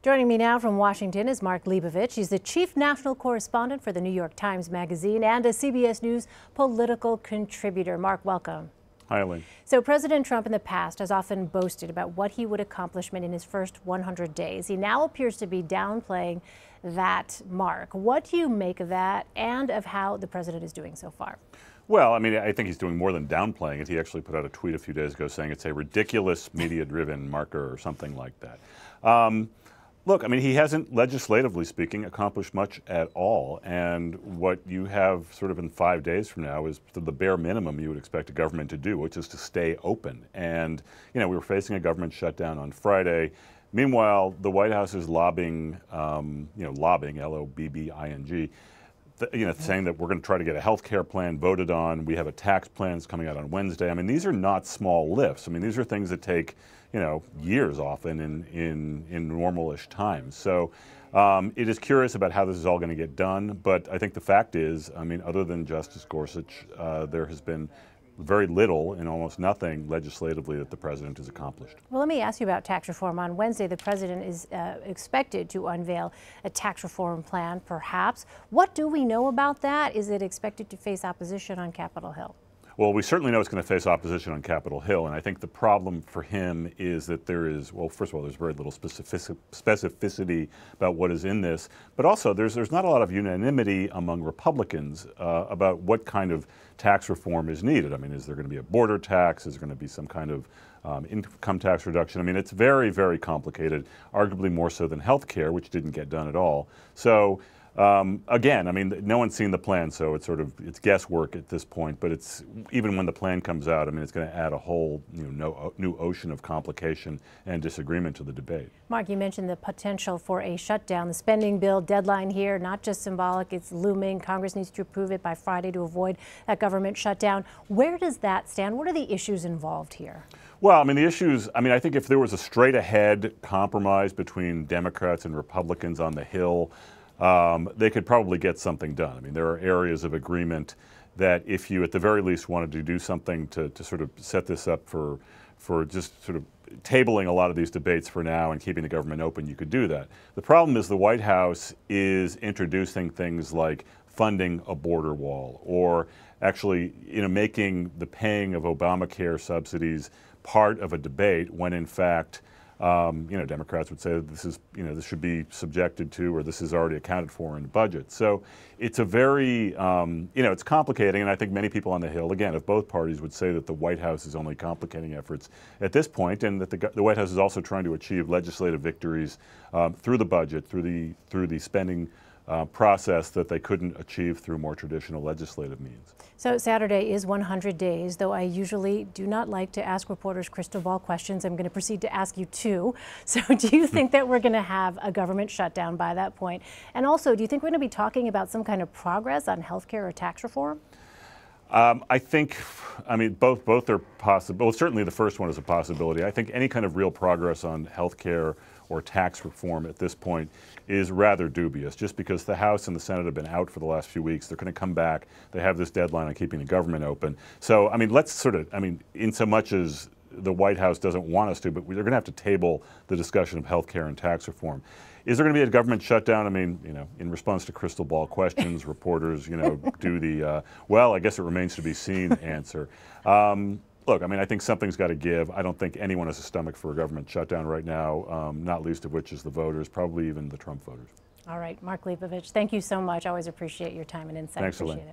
Joining me now from Washington is Mark Leibovich. He's the chief national correspondent for the New York Times Magazine and a CBS News political contributor. Mark, welcome. Hi, Elaine. So President Trump in the past has often boasted about what he would accomplish in his first 100 days. He now appears to be downplaying that mark. What do you make of that and of how the president is doing so far? Well, I mean, I think he's doing more than downplaying it. He actually put out a tweet a few days ago saying it's a ridiculous media-driven marker or something like that. Look, I mean, he hasn't, legislatively speaking, accomplished much at all. And what you have sort of in 5 days from now is the bare minimum you would expect a government to do, which is to stay open. And, you know, we were facing a government shutdown on Friday. Meanwhile, the White House is lobbying, lobbying, L-O-B-B-I-N-G, saying that we're going to try to get a health care plan voted on. We have a tax plan that's coming out on Wednesday. I mean, these are not small lifts. I mean, these are things that take, years often in normal-ish times. So it is curious about how this is all going to get done. But I think the fact is, I mean, other than Justice Gorsuch, there has been very little and almost nothing legislatively that the president has accomplished. Well, let me ask you about tax reform. On Wednesday, the president is expected to unveil a tax reform plan, perhaps. What do we know about that? Is it expected to face opposition on Capitol Hill? Well, we certainly know it's going to face opposition on Capitol Hill, and I think the problem for him is that there is, well, first of all, there's very little specificity about what is in this, but also there's not a lot of unanimity among Republicans about what kind of tax reform is needed. I mean, is there going to be a border tax? Is there going to be some kind of income tax reduction? I mean, it's very, very complicated, arguably more so than health care, which didn't get done at all. So again, I mean, no one's seen the plan, so it's guesswork at this point. But it's even when the plan comes out, I mean, it's going to add a whole new ocean of complication and disagreement to the debate. Mark, you mentioned the potential for a shutdown. The spending bill deadline here, not just symbolic, it's looming. Congress needs to approve it by Friday to avoid that government shutdown. Where does that stand? What are the issues involved here? Well, I mean, the issues, I mean, I think if there was a straight ahead compromise between Democrats and Republicans on the Hill, they could probably get something done. I mean, there are areas of agreement that if you at the very least wanted to do something to sort of set this up for just sort of tabling a lot of these debates for now and keeping the government open, you could do that. The problem is the White House is introducing things like funding a border wall or actually, making the paying of Obamacare subsidies part of a debate when in fact Democrats would say that this is, this should be subjected to, or this is already accounted for in the budget. So it's a very, it's complicating, and I think many people on the Hill, again, of both parties, would say that the White House is only complicating efforts at this point, and that the White House is also trying to achieve legislative victories through the budget, through the spending process that they couldn't achieve through more traditional legislative means. So Saturday is 100 days, though I usually do not like to ask reporters crystal ball questions. I'm going to proceed to ask you two. So do you think that we're going to have a government shutdown by that point? And also, do you think we're going to be talking about some kind of progress on health care or tax reform? I think, I mean, both are possible. Well, certainly the first one is a possibility. I think any kind of real progress on health care or tax reform at this point is rather dubious, just because the House and the Senate have been out for the last few weeks. They're going to come back. They have this deadline on keeping the government open. So, I mean, in so much as the White House doesn't want us to, but they're going to have to table the discussion of health care and tax reform. Is there going to be a government shutdown? I mean, in response to crystal ball questions, reporters, do the, well, I guess it remains to be seen answer. Look, I mean, I think something's got to give. I don't think anyone has a stomach for a government shutdown right now, not least of which is the voters, probably even the Trump voters. All right, Mark Leibovich, thank you so much. I always appreciate your time and insight. Thanks, Appreciate Elaine. it.